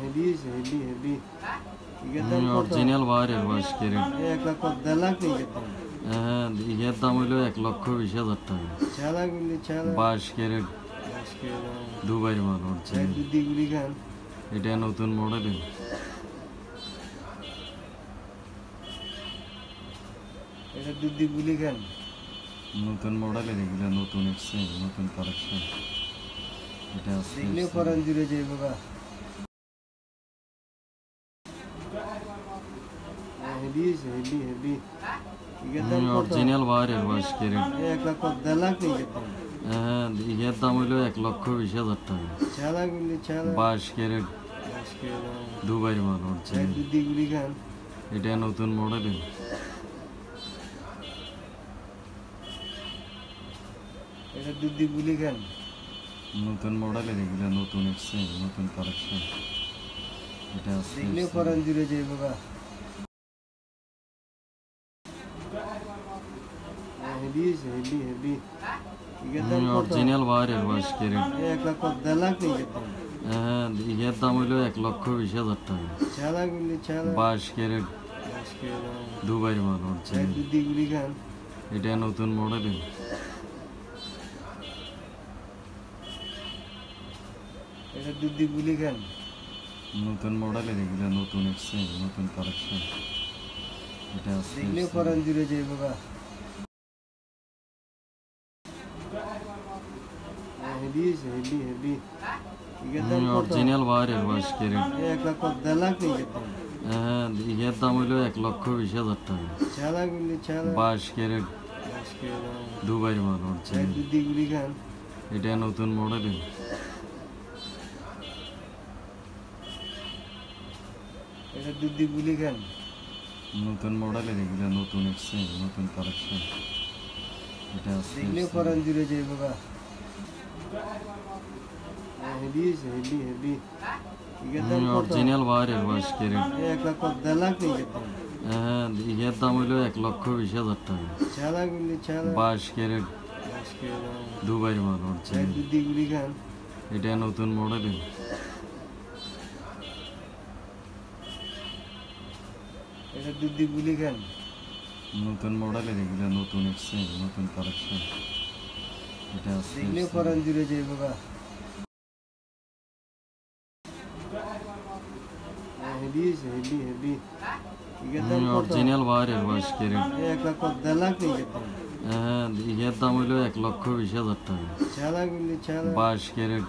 Heavy heavy heavy original বাইরের 22 carat. 1,10 lakh নিয়ে হ্যাঁ, ইয়ের দাম হইল 1,20,000 টাকা। 22 ক্যারেট দুবাইয়ের মাল অরিজিনাল। দুদিগুলি খান এটা নতুন মডেলের। এটা দুদিগুলি খান নতুন মডেলের, এগুলো নতুন এক্সচেঞ্জ, নতুন কালেকশন। এটা আছে দেখলে পরান জুড়ে যাই বাবা। হেভি হেভি হেভি অরিজিনাল বাইরের 22 ক্যারেট। 1,10 লাখ নিয়ে হ্যাঁ, ইয়ের দাম হইল 1,20,000 টাকা। 22 ক্যারেট দুবাইয়ের মাল অরিজিনাল। দুদিগুলি খান এটা নতুন মডেলের। এটা দুদিগুলি খান নতুন মডেলের, এগুলো নতুন এক্সচেঞ্জ, নতুন কালেকশন। এটা আছে দেখলে পরান জুড়ে যাই বাবা। হেভি হেভি হেভি অরিজিনাল বাইরের 22 ক্যারেট। 1,10 লাখ নিয়ে হ্যাঁ, ইয়ের দাম হইল 1,20,000 টাকা। 22 ক্যারেট দুবাইয়ের মাল অরিজিনাল। দুদিগুলি খান এটা নতুন মডেলের। এটা দুদিগুলি খান নতুন মডেলের, এগুলো নতুন এক্সচেঞ্জ, নতুন কালেকশন। এটা আছে দেখলে পরান জুড়ে যাই বাবা। হেভি হেভি হেভি অরিজিনাল বাইরের 22 ক্যারেট। 1,10 লাখ নিয়ে হ্যাঁ, ইয়ের দাম হইল 1,20,000 টাকা। 22 ক্যারেট দুবাইয়ের মাল অরিজিনাল। দুদিগুলি খান এটা নতুন মডেলের। এটা দুদিগুলি খান নতুন মডেলের, এগুলো নতুন এক্সচেঞ্জ, নতুন কালেকশন। এটা আছে দেখলে পরান জুড়ে যাই বাবা। হেভি হেভি হেভি অরিজিনাল বাইরের 22 ক্যারেট। 1,10 লাখ নিয়ে হ্যাঁ, ইয়ের দাম হইল 1,20,000 টাকা। 22 ক্যারেট দুবাইয়ের মাল অরিজিনাল। দুদিগুলি খান এটা নতুন মডেলের। এটা দুদিগুলি খান নতুন মডেলের, এগুলো নতুন এক্সচেঞ্জ, নতুন কালেকশন। এটা আছে দেখলে পরান জুড়ে যাই বাবা। হেভি হেভি হেভি অরিজিনাল বাইরের 22 ক্যারেট। 1,10 লাখ নিয়ে হ্যাঁ, ইয়ের দাম হইল 1,20,000 টাকা। 22 ক্যারেট